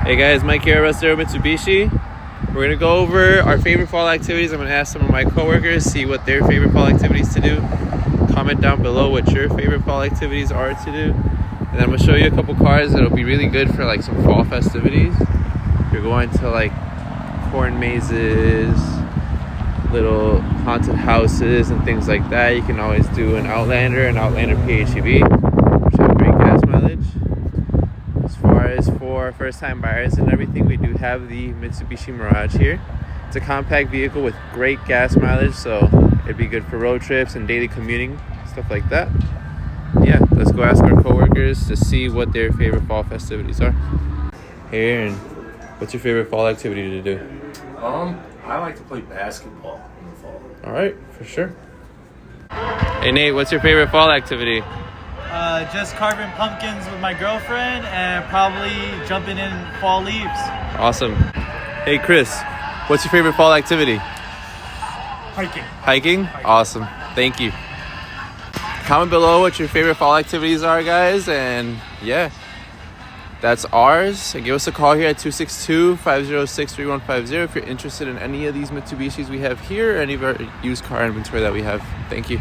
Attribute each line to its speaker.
Speaker 1: Hey guys, Mike here at Russ Darrow Mitsubishi. We're gonna go over our favorite fall activities. I'm gonna ask some of my coworkers, see what their favorite fall activities to do. Comment down below what your favorite fall activities are to do. And then I'm gonna show you a couple cars that'll be really good for like some fall festivities. If you're going to like corn mazes, little haunted houses and things like that, you can always do an Outlander PHEV, which have great gas mileage. As far as for first-time buyers and everything, we do have the Mitsubishi Mirage here. It's a compact vehicle with great gas mileage, so it'd be good for road trips and daily commuting, stuff like that. Yeah, let's go ask our coworkers to see what their favorite fall festivities are. Hey Aaron, what's your favorite fall activity to do?
Speaker 2: I like to play basketball in the fall.
Speaker 1: All right, for sure. Hey Nate, what's your favorite fall activity?
Speaker 3: Just carving pumpkins with my girlfriend and probably jumping in fall leaves.
Speaker 1: Awesome. Hey Chris, what's your favorite fall activity?
Speaker 3: Hiking.
Speaker 1: Hiking? Awesome. Thank you. Comment below what your favorite fall activities are, guys. And yeah, that's ours. And give us a call here at 262-506-3150 if you're interested in any of these Mitsubishis we have here or any of our used car inventory that we have. Thank you.